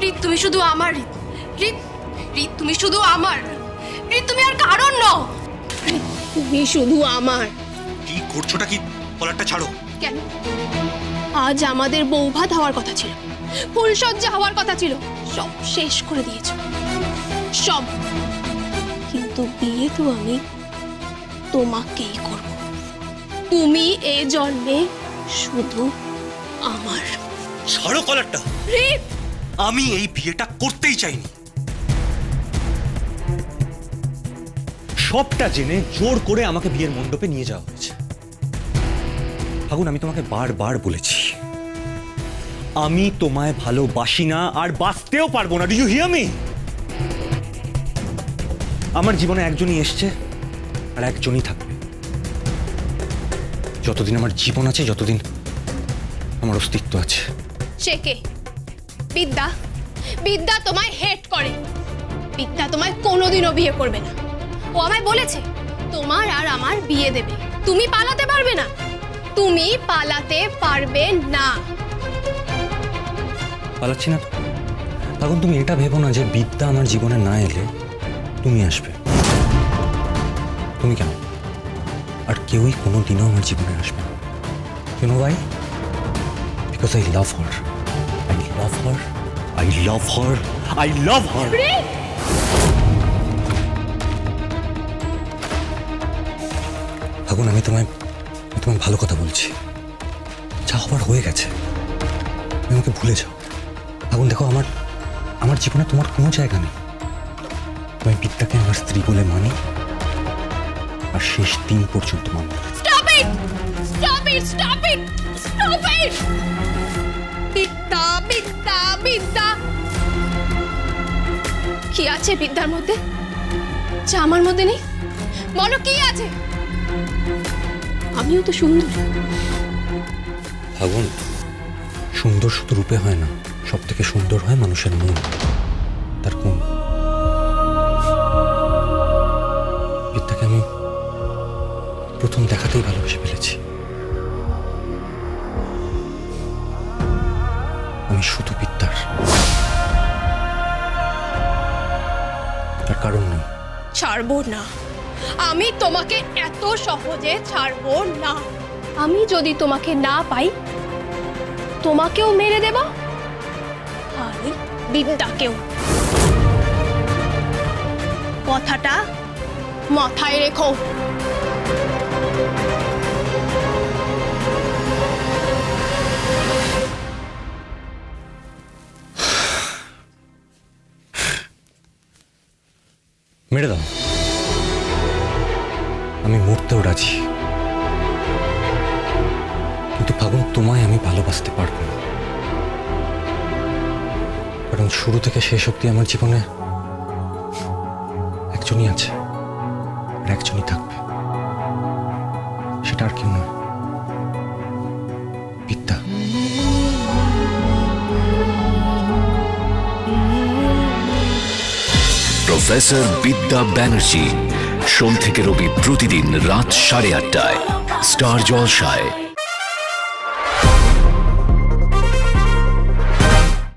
রিত তুমি শুধু আমার রিত। রিত রিত তুমি শুধু আমার। রিত তুমি আর কারণ নও। রিত তুমি শুধু আমার। কি করছোটা কি? কলারটা ছাড়ো। কেন? আজ আমাদের বৌভাত হওয়ার কথা ছিল, ফুলসজ্জা হওয়ার কথা ছিল, সব শেষ করে দিয়েছো সব। কিন্তু বিয়ে তো আমি তোমাকেই করব। তুমি এ জন্মে শুধু আমার। ছাড়ো কলারটা। রিত আমি এই বিয়েটা করতেই চাইনি। সবটা জেনে জোর করে আমাকে বিয়ের মণ্ডপে নিয়ে যাওয়া হয়েছে। ফাগুন, আমি তোমাকে বারবার বলেছি আমি তোমায় ভালোবাসি না, আর বাঁচতেও পারবো না। Do you hear me? আমার জীবনে একজনই এসছে আর একজনই থাকবে। যতদিন আমার জীবন আছে, যতদিন আমার অস্তিত্ব আছে। সে কে? বিদ্যা। বিদ্যা তোমায় হেট করে। বিদ্যা তোমায় কোনোদিনও বিয়ে করবে না। ও আমায় বলেছে তোমার আর আমার বিয়ে দেবে। তুমি পালাতে পারবে না। তুমি পালাতে পারবে না। পালাচ্ছি না। তখন তুমি এটা ভেবো না যে বিদ্যা আমার জীবনে না এলে তুমি আসবে। তুমি কেন? আর কেউই কোনোদিনও আমার জীবনে আসবে না। You know why? Because I love her. I love her. I love her. I love her. ফাগুন, আমি তোমায় ভালো কথা বলছি। যা হবার হয়ে গেছে, তুমি আমাকে ভুলে যাও। ফাগুন দেখো, আমার জীবনে তোমার কোনো জায়গা নেই। আমি বিদ্যাকে আমার স্ত্রী বলে মানি, আর শেষ দিন পর্যন্ত মানব। Stop it! Stop it! Stop it! Stop it! বিদ্যা বিদ্যা বিদ্যা। কি আছে বিদ্যার মধ্যে যা আমার মধ্যে নেই? বলো কি আছে? আমিও তো সুন্দর। ফাগুন, সুন্দর শুধু রূপে হয় না, সব থেকে সুন্দর হয় মানুষের মন, তার কোন। বিদ্যাকে আমি প্রথম দেখাতেই ভালোবেসে ফেলেছি। আমি শুধু বিদ্যার, আর কারণ নেই। ছাড়বো না। আমি তোমাকে এত সহজে ছাড়বো না। আমি যদি তোমাকে না পাই, তোমাকেও মেরে দেব, আর বিদ্যাকেও। কথাটা মাথায় রেখো। মেরে দাও, আমি মরতেও রাজি। কিন্তু ফাগুন, তোমায় আমি ভালোবাসতে পারবো না, কারণ শুরু থেকে শেষ অব্দি আমার জীবনে একজনই আছে আর একজনই থাকবে। সেটা আর কেউ নয়, বিদ্যা। প্রফেসর বিদ্যা ব্যানার্জি, সোম থেকে রবি প্রতিদিন রাত 8:30টায় স্টার জলসায়।